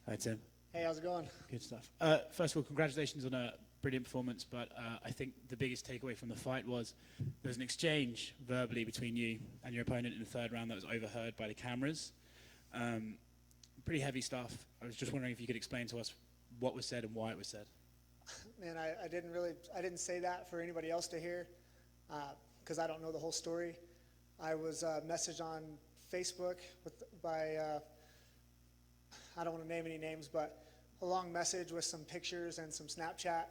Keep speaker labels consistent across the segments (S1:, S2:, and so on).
S1: Hi, Tim.
S2: Hey, how's it going?
S1: Good stuff. First of all, congratulations on a brilliant performance, but I think the biggest takeaway from the fight was there was an exchange verbally between you and your opponent in the third round that was overheard by the cameras. Pretty heavy stuff. I was just wondering if you could explain to us what was said and why it was said.
S2: Man, I didn't say that for anybody else to hear, because I don't know the whole story. I was messaged on Facebook by I don't want to name any names, but a long message with some pictures and some Snapchat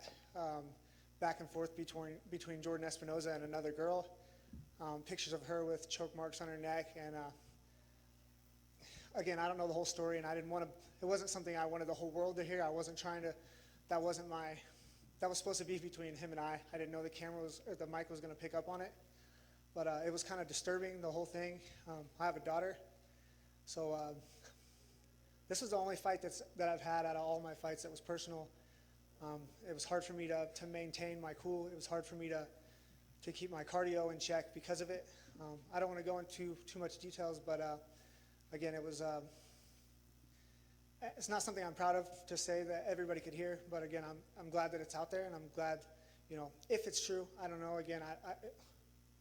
S2: back and forth between Jordan Espinosa and another girl. Pictures of her with choke marks on her neck, and again, I don't know the whole story, and I didn't want to. It wasn't something I wanted the whole world to hear. I wasn't trying to. That was supposed to be between him and I. I didn't know the mic was going to pick up on it, but it was kind of disturbing, the whole thing. I have a daughter, so this was the only fight that I've had out of all my fights that was personal. It was hard for me to maintain my cool. It was hard for me to keep my cardio in check because of it. I don't want to go into too much details, but again, it's not something I'm proud of to say that everybody could hear. But again, I'm glad that it's out there, and I'm glad, if it's true. I don't know. Again,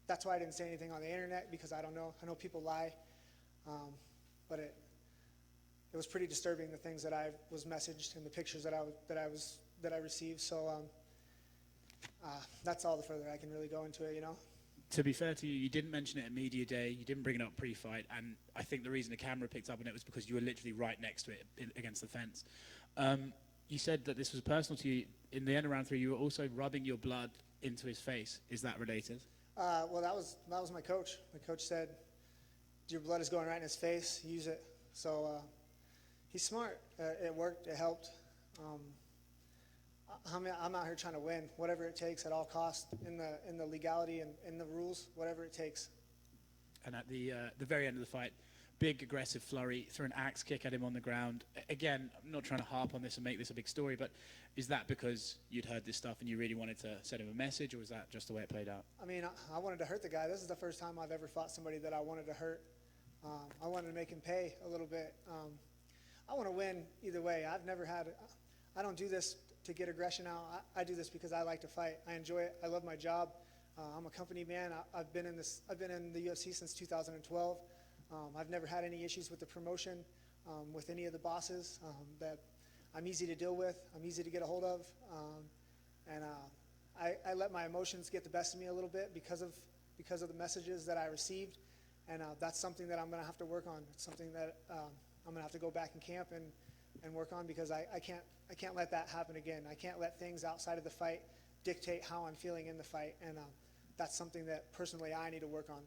S2: that's why I didn't say anything on the internet, because I don't know. I know people lie, but it was pretty disturbing, the things that I was messaged and the pictures that I received. So that's all the further I can really go into it.
S1: To be fair to you, you didn't mention it at media day. You didn't bring it up pre-fight, and I think the reason the camera picked up on it was because you were literally right next to it against the fence. You said that this was personal to you. In the end of round 3, you were also rubbing your blood into his face. Is that related?
S2: Well, that was my coach. My coach said, "Your blood is going right in his face. Use it." So he's smart. It worked. It helped. I'm out here trying to win, whatever it takes, at all costs, in the legality and in the rules, whatever it takes.
S1: And at the very end of the fight, big aggressive flurry, threw an axe kick at him on the ground. Again, I'm not trying to harp on this and make this a big story, but is that because you'd heard this stuff and you really wanted to send him a message, or was that just the way it played out?
S2: I mean, I wanted to hurt the guy. This is the first time I've ever fought somebody that I wanted to hurt. I wanted to make him pay a little bit. I want to win either way. I don't do this to get aggression out. I do this because I like to fight. I enjoy it. I love my job. I'm a company man. I've been in the UFC since 2012. I've never had any issues with the promotion, with any of the bosses. That I'm easy to deal with. I'm easy to get a hold of, and I let my emotions get the best of me a little bit because of the messages that I received, and that's something that I'm going to have to work on. It's something that I'm going to have to go back in camp and work on, because I can't let that happen again. I can't let things outside of the fight dictate how I'm feeling in the fight, and that's something that personally I need to work on.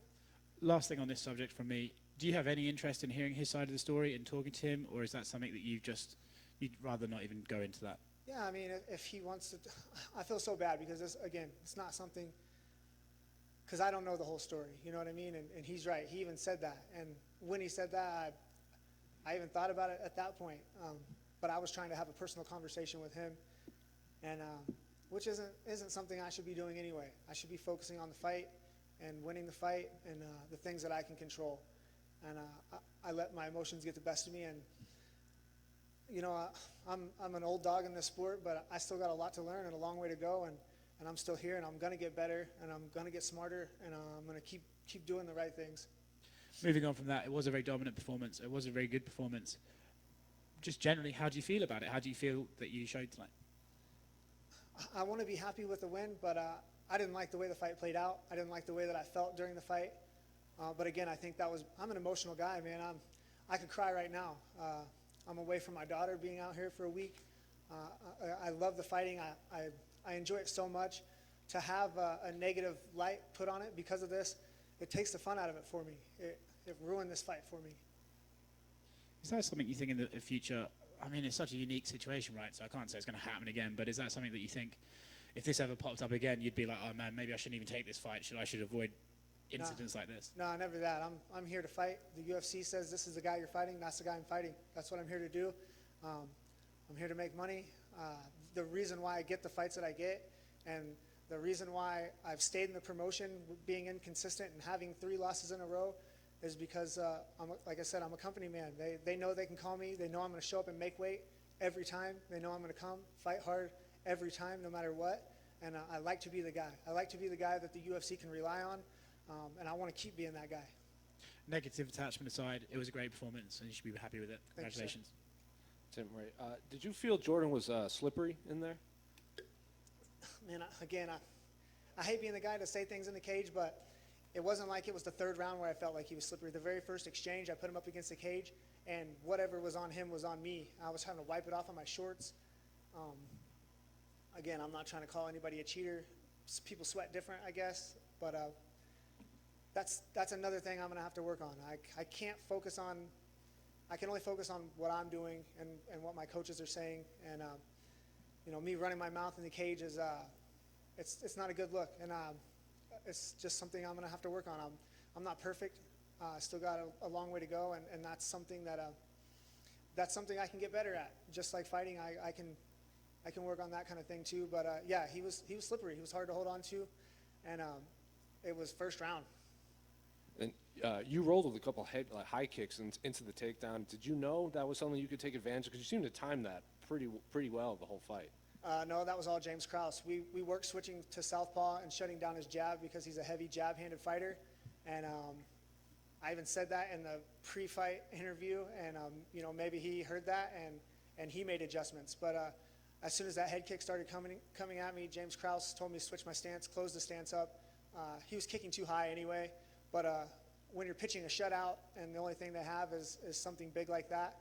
S1: Last thing on this subject from me, do you have any interest in hearing his side of the story and talking to him, or is that something that you'd rather not even go into that?
S2: Yeah, I mean, if he wants to, I feel so bad because it's not something, because I don't know the whole story, you know what I mean? And he's right, he even said that, and when he said that, I even thought about it at that point, but I was trying to have a personal conversation with him, and which isn't something I should be doing anyway. I should be focusing on the fight and winning the fight and the things that I can control. And I let my emotions get the best of me, and I'm an old dog in this sport, but I still got a lot to learn and a long way to go, and I'm still here, and I'm going to get better, and I'm going to get smarter, and I'm going to keep doing the right things.
S1: Moving on from that, it was a very dominant performance. It was a very good performance. Just generally, how do you feel about it? How do you feel that you showed tonight?
S2: I want to be happy with the win, but I didn't like the way the fight played out. I didn't like the way that I felt during the fight. But again, I think I'm an emotional guy, man. I could cry right now. I'm away from my daughter, being out here for a week. I love the fighting. I enjoy it so much. To have a negative light put on it because of this, it takes the fun out of it for me. It ruined this fight for me.
S1: Is that something you think in the future? I mean, it's such a unique situation, right? So I can't say it's going to happen again, but is that something that you think, if this ever popped up again, you'd be like, oh man, maybe I shouldn't even take this fight. I should avoid incidents like this?
S2: No, never that. I'm here to fight. The UFC says this is the guy you're fighting. That's the guy I'm fighting. That's what I'm here to do. I'm here to make money. The reason why I get the fights that I get, and the reason why I've stayed in the promotion, being inconsistent and having 3 losses in a row, is because, like I said, I'm a company man. They know they can call me. They know I'm going to show up and make weight, every time. They know I'm going to come, fight hard every time, no matter what. And I like to be the guy. I like to be the guy that the UFC can rely on, and I want to keep being that guy.
S1: Negative attachment aside, it was a great performance, and you should be happy with it. Congratulations.
S3: Tim, right. Did you feel Jordan was slippery in there?
S2: Man, I hate being the guy to say things in the cage, but it wasn't like it was the third round where I felt like he was slippery. The very first exchange, I put him up against the cage, and whatever was on him was on me. I was having to wipe it off on my shorts. Again, I'm not trying to call anybody a cheater. People sweat different, I guess, but that's another thing I'm going to have to work on. I can't focus on – I can only focus on what I'm doing and what my coaches are saying. And, me running my mouth in the cage is it's not a good look. And it's just something I'm going to have to work on. I'm not perfect. I still got a long way to go, and that's something that's something I can get better at. Just like fighting, I can work on that kind of thing too. But yeah, he was slippery. He was hard to hold on to, and it was first round.
S3: And you rolled with a couple high kicks into the takedown. Did you know that was something you could take advantage of? Because you seemed to time that pretty well the whole fight.
S2: No, that was all James Krause. We worked switching to southpaw and shutting down his jab because he's a heavy jab-handed fighter. And I even said that in the pre-fight interview, and maybe he heard that and he made adjustments. But as soon as that head kick started coming at me, James Krause told me to switch my stance, close the stance up. He was kicking too high anyway, but when you're pitching a shutout and the only thing they have is something big like that,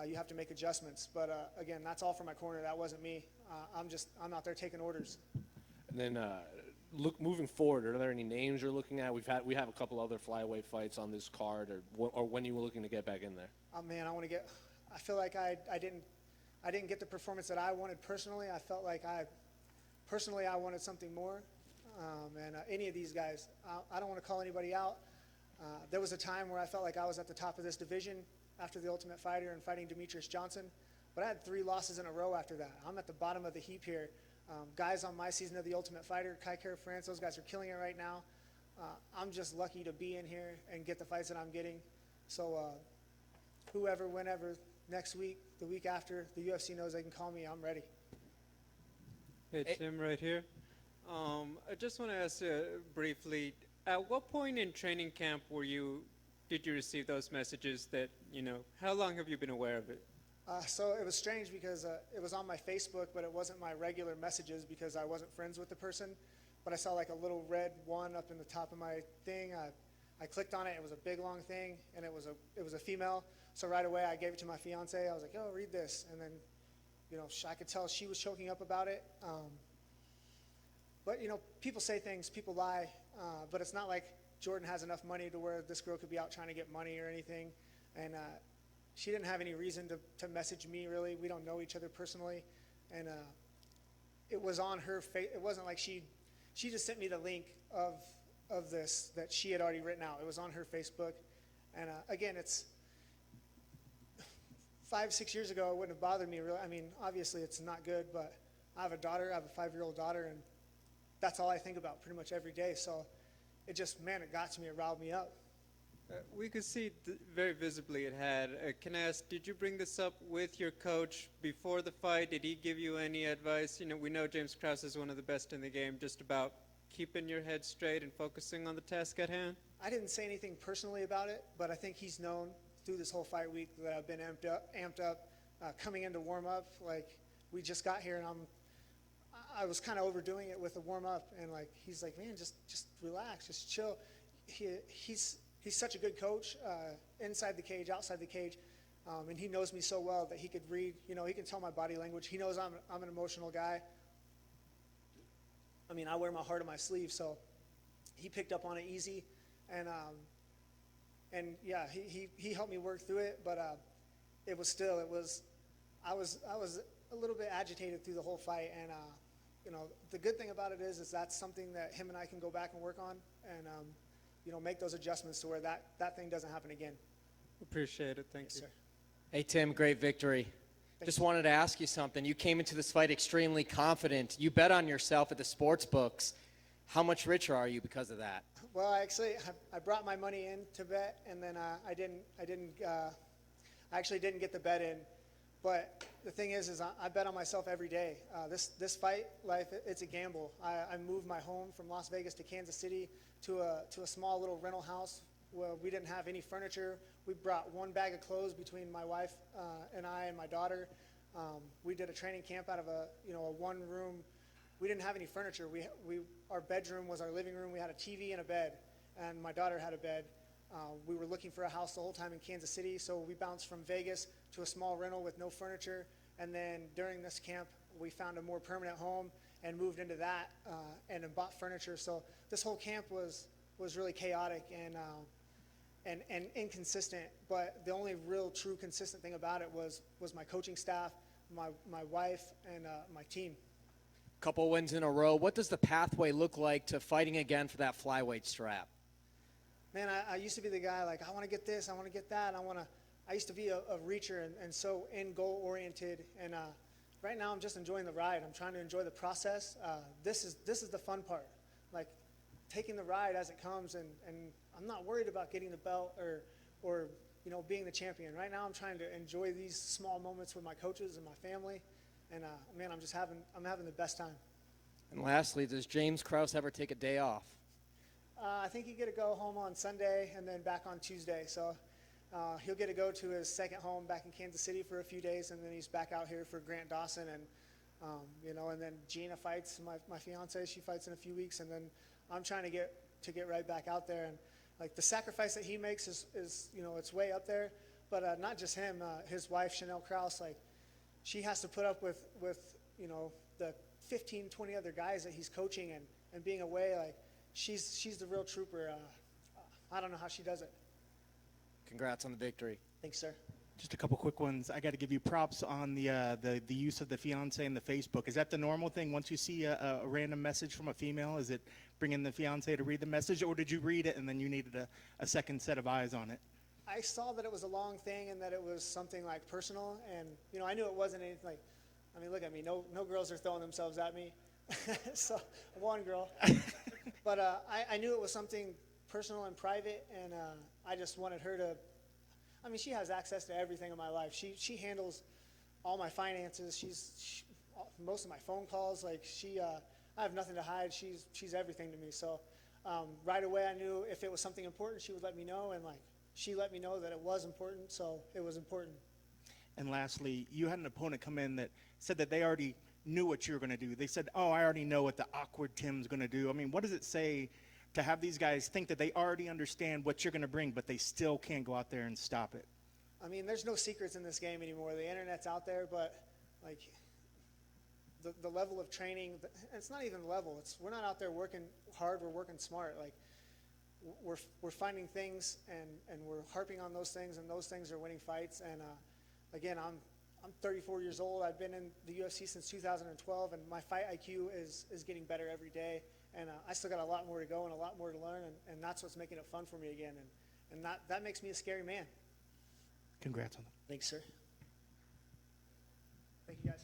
S2: you have to make adjustments. But again, that's all for my corner. That wasn't me. I'm out there taking orders.
S3: And then moving forward, are there any names you're looking at? We have a couple other flyweight fights on this card, or when you were looking to get back in there.
S2: Oh man, I feel like I didn't get the performance that I wanted personally. I felt like I wanted something more. And any of these guys, I don't want to call anybody out. There was a time where I felt like I was at the top of this division after the Ultimate Fighter and fighting Demetrius Johnson, but I had 3 losses in a row after that. I'm at the bottom of the heap here. Guys on my season of the Ultimate Fighter, Kai Kara France, those guys are killing it right now. I'm just lucky to be in here and get the fights that I'm getting. So whoever, whenever, next week, the week after, the UFC knows they can call me. I'm ready.
S4: Hey, Tim, right here. I just want to ask briefly, at what point in training camp did you receive those messages that, how long have you been aware of it?
S2: So it was strange because it was on my Facebook, but it wasn't my regular messages because I wasn't friends with the person. But I saw like a little red one up in the top of my thing. I clicked on it. It was a big, long thing, and it was a female. So right away I gave it to my fiance. I was like, "Oh, read this." And then, I could tell she was choking up about it. But, people say things, people lie, but it's not like Jordan has enough money to where this girl could be out trying to get money or anything. And she didn't have any reason to message me, really. We don't know each other personally. And it was on her face. It wasn't like she just sent me the link of this that she had already written out. It was on her Facebook. And again, it's 5-6 years ago, it wouldn't have bothered me, really. I mean, obviously it's not good, but I have a daughter. I have a 5-year-old daughter, and that's all I think about pretty much every day. So it got to me. It riled me up.
S4: We could see very visibly it had. Can I ask, did you bring this up with your coach before the fight? Did he give you any advice? We know James Krause is one of the best in the game, just about keeping your head straight and focusing on the task at hand.
S2: I didn't say anything personally about it, but I think he's known through this whole fight week that I've been amped up coming into warm-up. Like, we just got here, and I was kind of overdoing it with the warm-up, and he's like, "Man, just relax, just chill." He's such a good coach, inside the cage, outside the cage, and he knows me so well that he could read. He can tell my body language. He knows I'm an emotional guy. I mean, I wear my heart on my sleeve, so he picked up on it easy, and yeah, he helped me work through it. But I was a little bit agitated through the whole fight, and the good thing about it is that's something that him and I can go back and work on, and make those adjustments to where that thing doesn't happen again.
S4: Appreciate it. Thank you.
S2: Sir.
S5: Hey, Tim, great victory. Just wanted to ask you something. You came into this fight extremely confident. You bet on yourself at the sports books. How much richer are you because of that?
S2: Well, I brought my money in to bet, and then I actually didn't get the bet in. But the thing is I bet on myself every day. This fight life, it's a gamble. I moved my home from Las Vegas to Kansas City to a small little rental house where we didn't have any furniture. We brought one bag of clothes between my wife and I and my daughter. We did a training camp out of a one room. We didn't have any furniture. Our bedroom was our living room. We had a TV and a bed, and my daughter had a bed. We were looking for a house the whole time in Kansas City, so we bounced from Vegas to a small rental with no furniture, and then during this camp, we found a more permanent home and moved into that and then bought furniture. So this whole camp was really chaotic and inconsistent, but the only real true consistent thing about it was my coaching staff, my wife, and my team.
S5: Couple wins in a row. What does the pathway look like to fighting again for that flyweight strap?
S2: Man, I used to be the guy like, I want to get this, I want to get that, I used to be a reacher and so end goal oriented, and right now I'm just enjoying the ride. I'm trying to enjoy the process. This is the fun part, like taking the ride as it comes, and I'm not worried about getting the belt or being the champion. Right now I'm trying to enjoy these small moments with my coaches and my family, and man, I'm having the best time.
S5: And lastly, does James Krause ever take a day off?
S2: I think he'll get to go home on Sunday and then back on Tuesday. So he'll get to go to his second home back in Kansas City for a few days, and then he's back out here for Grant Dawson. And, and then Gina fights, my fiance, she fights in a few weeks. And then I'm trying to get right back out there. And, like, the sacrifice that he makes is it's way up there. But not just him, his wife, Chanel Krause, like, she has to put up with the 15, 20 other guys that he's coaching and being away, like, she's the real trooper. I don't know how she does it.
S5: Congrats on the victory.
S2: Thanks, sir.
S6: Just a couple quick ones. I got to give you props on the use of the fiance and the Facebook. Is that the normal thing? Once you see a random message from a female, is it bringing the fiance to read the message, or did you read it and then you needed a second set of eyes on it?
S2: I saw that it was a long thing and that it was something like personal, and I knew it wasn't anything like. I mean, look at me. No girls are throwing themselves at me. So one girl. But I knew it was something personal and private, and I just wanted her to. I mean, she has access to everything in my life. She handles all my finances. Most of my phone calls. Like, I have nothing to hide. She's everything to me. So right away, I knew if it was something important, she would let me know, and like she let me know that it was important. So it was important.
S6: And lastly, you had an opponent come in that said that they already knew what you were going to do. They said, "Oh, I already know what the awkward Tim's going to do." I mean, what does it say to have these guys think that they already understand what you're going to bring, but they still can't go out there and stop it?
S2: I mean, there's no secrets in this game anymore. The internet's out there, but like the level of training, it's not even level. We're not out there working hard. We're working smart. Like we're finding things and we're harping on those things, and those things are winning fights. And again, I'm 34 years old. I've been in the UFC since 2012, and my fight IQ is getting better every day. And I still got a lot more to go and a lot more to learn, and that's what's making it fun for me again. And that makes me a scary man.
S6: Congrats on them.
S2: Thanks, sir. Thank you, guys.